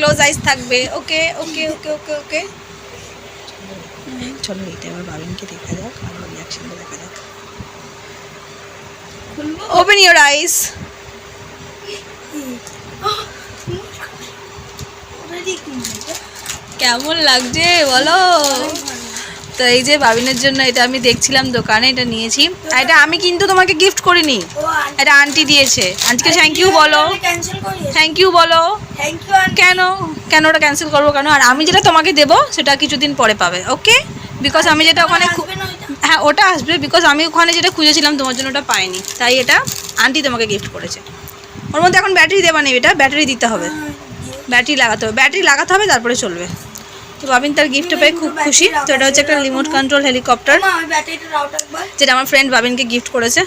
Close আইস থাকবে। ওকে ওকে ওকে ওকে ওকে চলো এটা এবার বাবিনকে দেখা যাক আর রিয়াকশনটা দেখা যাক। Open your eyes. কেমন লাগছে বলো? তো এই যে বাবিনের জন্য এটা আমি দেখছিলাম দোকানে, এটা নিয়েছি। এটা আমি কিন্তু তোমাকে গিফট করিনি, এটা আন্টি দিয়েছে। আন্টিকে থ্যাংক ইউ বলো, থ্যাংক ইউ বলো। কেন কেন ওটা ক্যান্সেল করবো কেন? আর আমি যেটা তোমাকে দেবো সেটা কিছুদিন পরে পাবে, ওকে? বিকজ আমি যেটা ওখানে, হ্যাঁ ওটা আসবে, বিকজ আমি ওখানে যেটা খুঁজেছিলাম তোমার জন্য ওটা পাইনি, তাই এটা আন্টি তোমাকে গিফট করেছে। ওর মধ্যে এখন ব্যাটারি দেওয়া নেই, এটা ব্যাটারি দিতে হবে, ব্যাটারি লাগাতে হবে তারপরে চলবে। তো বাবিন তার গিফটটা পেয়ে খুব খুশি। তো এটা হচ্ছে একটা রিমোট কন্ট্রোল হেলিকপ্টার, যেটা আমার ফ্রেন্ড বাবিনকে গিফট করেছে।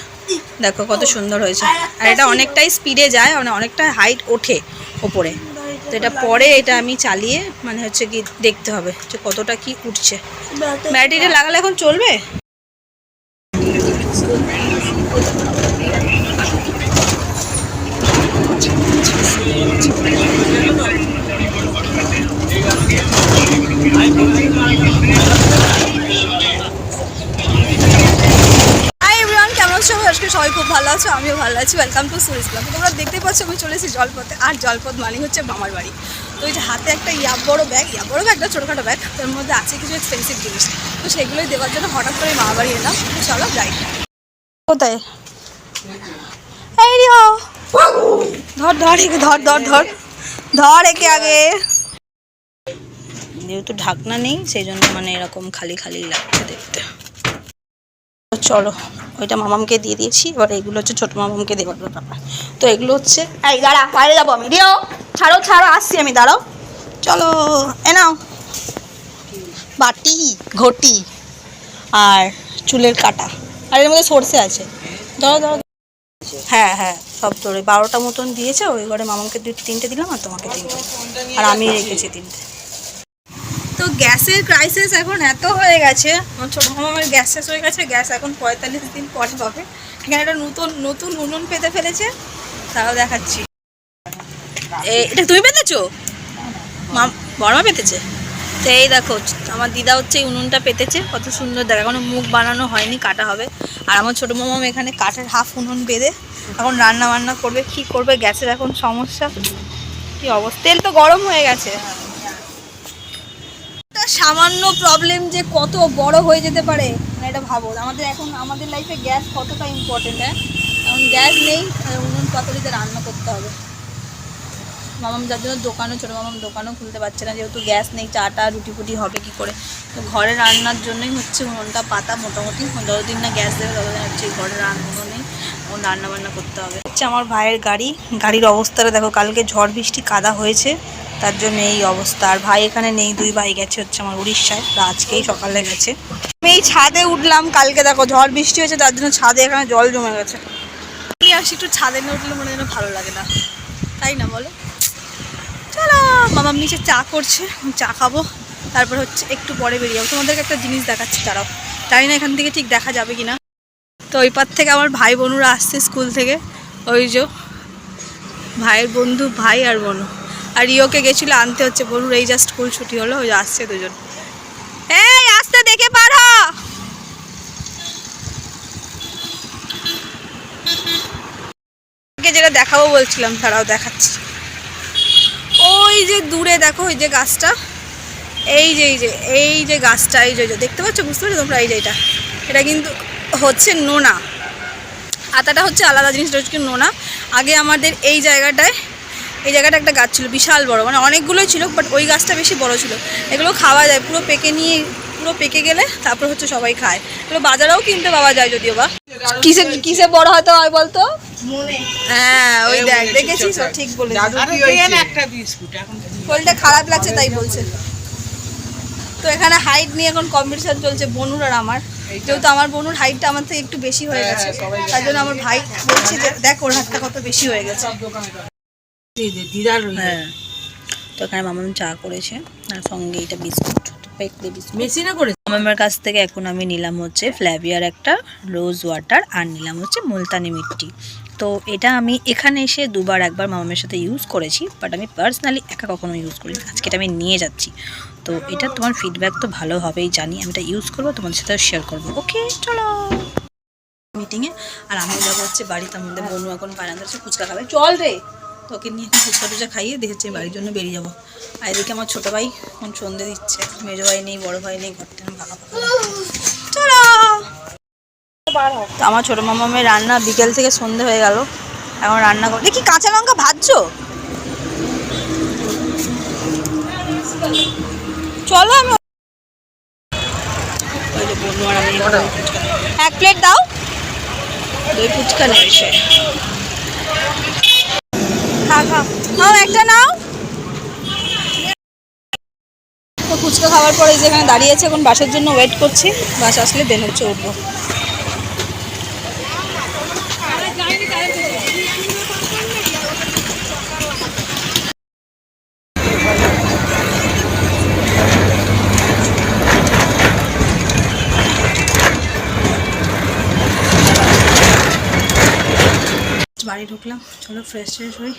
দেখো কত সুন্দর হয়েছে। আর এটা অনেকটাই স্পিডে যায়, অনেকটা হাইট ওঠে ওপরে। তো এটা পরে এটা আমি চালিয়ে মানে হচ্ছে কি দেখতে হবে যে কতটা কি উঠছে। ব্যাটারিটা লাগালে এখন চলবে। সবাই খুব ভালো আছো, আমিও ভালো আছি। Welcome to Suri's blog. তোমরা দেখতে পাচ্ছ আমি চলে এসেছি জলপথে। আর জলপথ মানে হচ্ছে মামার বাড়ি। তো ওই যে হাতে একটা বড় ব্যাগটা ছোটোখাটো ব্যাগ, তার মধ্যে আছে কিছু এক্সপেন্সিভ জিনিস। তো সেগুলোই দেওয়ার জন্য হঠাৎ করে মামার বাড়ি এলাম। তো চলো যাই। কোথায়? এই রিও, ধর ধর একে, ধর ধর ধর ধর একে আগে। যেহেতু ঢাকনা নেই সেই জন্য মানে এরকম খালি খালি লাগছে দেখতে। চলো, ওইটা মামামকে দিয়ে দিয়েছি, এবার এগুলো হচ্ছে ছোটো মামামকে দেওয়ার ব্যাপার। তো এগুলো হচ্ছে, এই দাঁড়া বাইরে যাবো আমি, দিও ছাড়ো ছাড়ো আসছি আমি, দাঁড়াও। চলো এ নাও বাটি, ঘটি আর চুলের কাটা, আর এর মধ্যে সর্ষে আছে। ধরো ধরো, হ্যাঁ হ্যাঁ সব ধরে 12টা মতন দিয়েছে। ওই ঘরে মামাকে 3টে দিলাম আর তোমাকে 3টে, আর আমি রেখেছি 3টে। তো গ্যাসের ক্রাইসিস এখন এত হয়ে গেছে, ছোটো মামার গ্যাস শেষ হয়ে গেছে। গ্যাস এখন 45 দিন পরে পাবে। এখানে একটা নতুন উনুন পেতে ফেলেছে, তাও দেখাচ্ছি। এটা তুমি পেতেছো? বড়মা পেতেছে। তো এই দেখো আমার দিদা হচ্ছে এই উনুনটা পেতেছে, কত সুন্দর দেখা। এখনো মুখ বানানো হয়নি, কাটা হবে। আর আমার ছোটো মামাম এখানে কাঠের হাফ উনুন বেঁধে এখন রান্না বান্না করবে। কী করবে, গ্যাসের এখন সমস্যা, কী অবস্থা। তেল তো গরম হয়ে গেছে। সামান্য প্রবলেম যে কত বড় হয়ে যেতে পারে, মানে এটা ভাবো। আমাদের লাইফে গ্যাস কতটা ইম্পর্টেন্ট। হ্যাঁ, এখন গ্যাস নেই, উনুন পাতলিতে রান্না করতে হবে। মামাম যার জন্য ছোটো মামাম দোকানও খুলতে পারছে না, যেহেতু গ্যাস নেই। চাটা রুটি ফুটি হবে কি করে? তো ঘরে রান্নার জন্যই হচ্ছে উনুনটা পাতা। মোটামুটি যতদিন না গ্যাস দেবে ততদিন হচ্ছে ঘরে রান্না নেই, রান্না বান্না করতে হবে। হচ্ছে আমার ভাইয়ের গাড়ির অবস্থাটা দেখো। কালকে ঝড় বৃষ্টি কাদা হয়েছে, তার জন্য এই অবস্থা। আর ভাই এখানে নেই, 2 ভাই গেছে হচ্ছে আমার উড়িষ্যায়, আজকেই সকালে গেছে। আমি এই ছাদে উঠলাম, কালকে দেখো ঝড় বৃষ্টি হয়েছে, তার জন্য ছাদে এখানে জল জমে গেছে। আসি একটু ছাদে না উঠলে মনে যেন ভালো লাগে না, তাই না বলো? চলো, মামাম নিচে চা করছে, চা খাবো, তারপর হচ্ছে একটু পরে বেরিয়ে যাবো। তোমাদেরকে একটা জিনিস দেখাচ্ছি, তারাও জানি না এখান থেকে ঠিক দেখা যাবে কিনা। তো ওই পার থেকে আমার ভাই বোনুরা আসছে স্কুল থেকে। ওই যে ভাইয়ের বন্ধু, ভাই আর বোনু। আর রিওকে গেছিলো আনতে হচ্ছে বলুর, এই যা স্কুল ছুটি হলো, ওই আসছে দুজন। এই আসতে দেখে পার হ। যেটা দেখাবো বলছিলাম তারাও দেখাচ্ছি। ওই যে দূরে দেখো, ওই যে গাছটা, এই যে গাছটা, এই যে দেখতে পাচ্ছ, বুঝতে পারছো তোমরা? এই যে এটা কিন্তু হচ্ছে নোনা। আতাটা হচ্ছে আলাদা জিনিসটা হচ্ছে নোনা। আগে আমাদের এই জায়গাটায় একটা গাছ ছিল বিশাল বড়, মানে অনেকগুলোই ছিল, বাট ওই গাছটা বেশি বড় ছিল। এগুলো খাওয়া যায়, পুরো পেকে গেলে তারপর হচ্ছে সবাই খায়। এগুলো বাজারেও কিনতে পাওয়া যায়, যদিও বা কিসে বড় হয়তো হয় বলতো। হ্যাঁ ওই দেখেছিস, ঠিক বলেছিস। ফলটা খারাপ লাগছে তাই বলছে। তো এখানে হাইট নিয়ে এখন কম্পিটিশন চলছে বনুর আর আমার। যেহেতু আমার বনুর হাইটটা আমার থেকে একটু বেশি হয়ে গেছে, তার জন্য আমার ভাই বলছে যে দেখ ওর হাতটা কত বেশি হয়ে গেছে। হ্যাঁ, তো এখানে মামাম চা করেছে আর সঙ্গে এটা বিস্কুট, মেশিনে করে মামার কাছ থেকে এখন আমি নিলাম হচ্ছে ফ্ল্যাভিয়ার একটা রোজ ওয়াটার আর নিলাম হচ্ছে মুলতানি মিট্টি। তো এটা আমি এখানে এসে দুবার একবার মামামের সাথে ইউজ করেছি, বাট আমি পার্সোনালি একা কখনো ইউজ করিনি। আজকে এটা আমি নিয়ে যাচ্ছি, তো এটা তোমার ফিডব্যাক তো ভালো হবেই জানি। আমি এটা ইউজ করবো, তোমাদের সাথেও শেয়ার করবো। ওকে চলো মিটিংয়ে। আর আমি যাবো হচ্ছে বাড়ি, তার মধ্যে বনু এখন বারান্দা হচ্ছে ফুচকা খাবে। চল রে, তোকে নিয়ে এখন ফুচকা টুচকা খাইয়ে দেখেছি বাড়ির জন্য বেরিয়ে যাবো। আর এদিকে আমার ছোটো ভাই এখন সন্ধে দিচ্ছে, মেজো ভাই নেই, বড়ো ভাই নেই, ঘরটা ফাঁকা ফাঁকা। চলো তো আমার ছোটো মামামের রান্না বিকেল থেকে সন্ধে হয়ে গেল, এখন রান্না করে দেখি কাঁচা লঙ্কা ভাজছো। চলো আমি এক প্লেট দাও, দই ফুচকা নেই সে। নাও একটা নাও। তো ফুচকা খাওয়ার পরে যেখানে দাঁড়িয়ে আছে, এখন বাসের জন্য ওয়েট করছি। বাস আসলে দেন হচ্ছে উঠবো। বাড়ি ঢুকলাম, চলো ফ্রেশ ট্রেশ হই।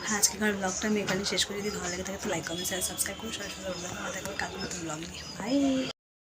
হ্যাঁ, আজকের ব্লগটা আমি এখানে শেষ করে দিই। ভালো লেগে থাকে তো লাইক কমেন্ট শেয়ার সাবস্ক্রাইব করো। সরাসরি দেখা হবে কালকে নতুন ব্লগ নিয়ে। বাই।